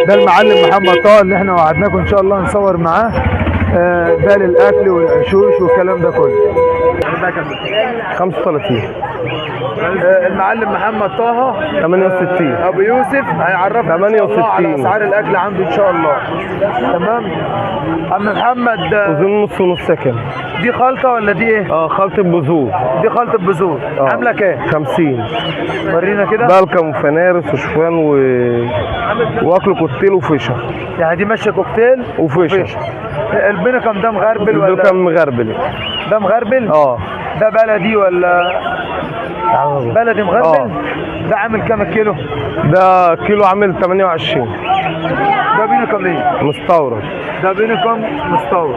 ده المعلم محمد طه اللي احنا وعدناكم ان شاء الله نصور معاه. ده للاكل والعشوش والكلام ده كله. 35. المعلم محمد طه 68. ابو يوسف هيعرفنا 68 على اسعار الاكل عنده ان شاء الله. تمام. عم محمد، وزن نص ونص كام؟ دي خلطه ولا دي ايه؟ خلطة بذور. دي خلطه بذور. عامله كام؟ 50. ورينا كده. بلكم وفنارس وشوفان واكل كوكتيل وفشة. يعني دي ماشيه كوكتيل وفشة. البنكم ده مغربل ولا؟ ده كان مغربل. ده مغربل؟ ده بلدي ولا بلدي مغربل؟ ده عامل كام الكيلو؟ ده كيلو عامل 28. ده بينكم ايه؟ مستورد. ده بينكم مستورد.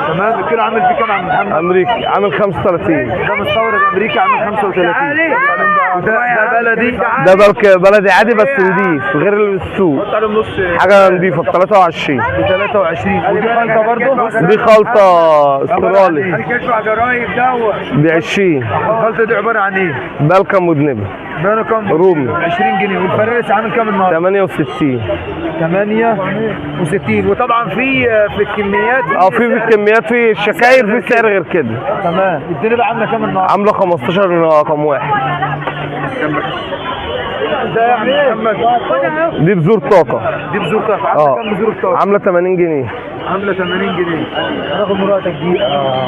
تمام. الكيلو عامل فيه كام يا عم محمد؟ امريكي عامل 35. ده مستورد امريكي عامل 35. ده بلدي؟ ده بلدي عادي بس نضيف غير السوق. حاجه نضيفه ب 23. ب 23. ودي خلطه برضه؟ دي خلطه استرالي ب 20. الخلطه دي عباره عن ايه؟ بلكم ودنبه. بينكم رومي 20 جنيه. والفرارس عامل كام النهارده؟ 68. 68. وطبعا في الكميات في الكميات، في الشكاير في سعر غير كده. تمام. الدنيا عامله كام النهارده؟ عامله 15 رقم واحد. ده يعني محمد دي بذور طاقه. دي بذور طاقه. عامله كام بذور الطاقه؟ عامله 80 جنيه. عامله 80 جنيه. هناخد مراتك دي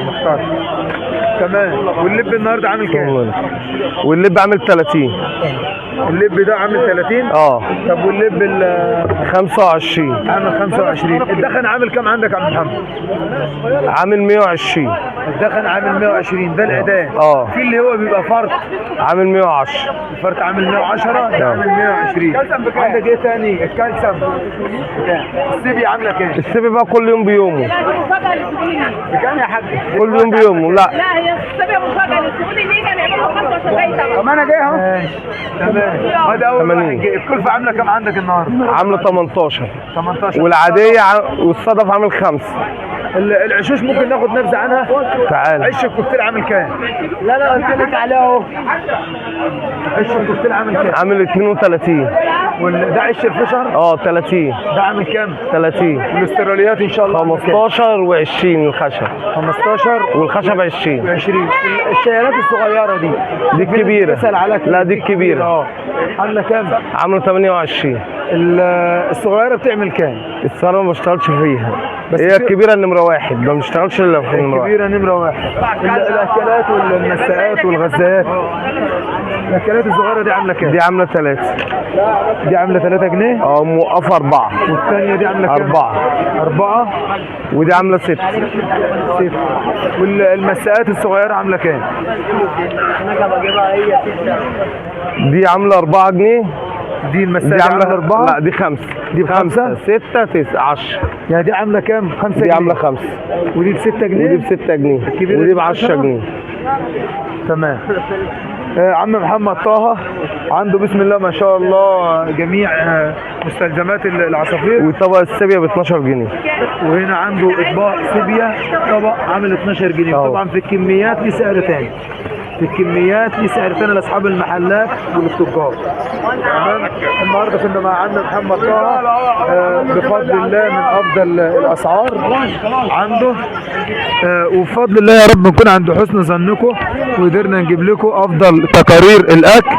مختار. تمام. واللب النهارده عامل كام؟ واللب عامل 30. اللب ده عامل 30؟ طب واللب 25 عامل 25. الدخن عامل كام عندك يا عم محمد؟ عامل 120. الدخن عامل 120. ده العداد. في اللي هو بيبقى فرط عامل 110. الفرط عامل 110. ده عامل 120. عندك ايه تاني؟ الكالسيوم. السيبي عامله كام؟ السيبي بقى كل يوم بيومه. بكام يا حاج؟ كل يوم بيومه. لا هي السيبي مفاجاه للزبون اللي يجي نعمل له 75 طبعا. طب انا جاي اهو. تمام. هذا اول واحد جاي. الكلفه عامله كام عندك النهارده؟ عامله 18. 18. والعاديه والصدف عامل 5. العشوش ممكن ناخد نبذه عنها؟ تعال. عش الكوكتيل عامل كام؟ لا قلت لك عليه اهو. عش الكوكتيل عامل كام؟ عامل 32. ده عش الفشر؟ 30. ده عامل كام؟ 30. والاستراليات ان شاء الله 15 و20 الخشب. 15 والخشب 20. 20. الشيالات الصغيره دي الكبيره. لا دي الكبيره. عامله كام؟ عامله 28. الصغيره بتعمل كام؟ الصغيره ما بشتغلش فيها. هي الكبيره نمره واحد، ما بنشتغلش الا في نمره واحد. الكبيره نمره واحد. الاكلات والمساءات والغزات. الاكلات الصغيره دي عامله كام؟ دي عامله 3. دي عامله 3 جنيه؟ موقفه 4. والثانيه دي عامله كام؟ 4. ودي عامله 6. والمساءات الصغيره عامله كام؟ دي عامله 4 جنيه. دي المساء عامله 4؟ لا دي 5. دي ب 5 6 9 10. يعني دي عامله كام؟ 5 جنيه. دي عامله 5. ودي ب 6 جنيه؟ ودي ب 6 جنيه. ودي ب 10 جنيه. تمام. عم محمد طه عنده بسم الله ما شاء الله جميع مستلزمات العصافير. وطبق السيبيا ب 12 جنيه. وهنا عنده اطباق سيبيا طبق عامل 12 جنيه. طبعا في الكميات ليه سعر تاني. في الكميات ليه سعر تاني لاصحاب المحلات وللتجار. تمام. النهارده كنا مع عم محمد طه بفضل الله من افضل الاسعار عنده. وبفضل الله يا رب نكون عند حسن ظنكم وقدرنا نجيب لكم افضل تقارير الاكل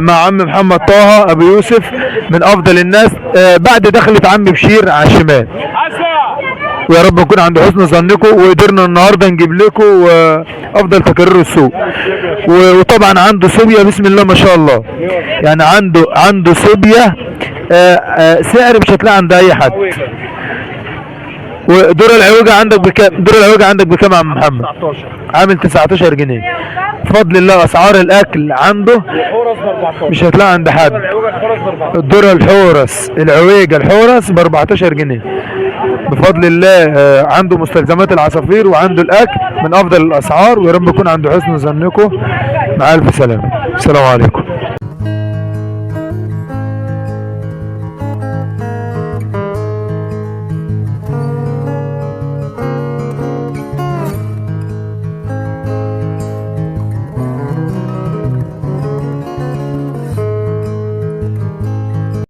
مع عم محمد طه ابو يوسف من افضل الناس بعد دخلة عم بشير على الشمال. ويا رب نكون عند حسن ظنكم وقدرنا النهارده نجيب لكم افضل تقارير السوق. وطبعا عنده صوبيا بسم الله ما شاء الله. يعني عنده صوبيا سعر مش هتلاقي عند اي حد. ودور العوجه عندك بكام؟ دور العوجه عندك بكام يا عم محمد؟ 19. عامل 19 جنيه. بفضل الله اسعار الاكل عنده مش هتلاقي عند حد. الدور الحورس العويجه الحورس ب 14 جنيه. بفضل الله عنده مستلزمات العصافير وعنده الاكل من افضل الاسعار. ويا رب يكون عند حسن ظنكم. مع الف سلامه. السلام عليكم.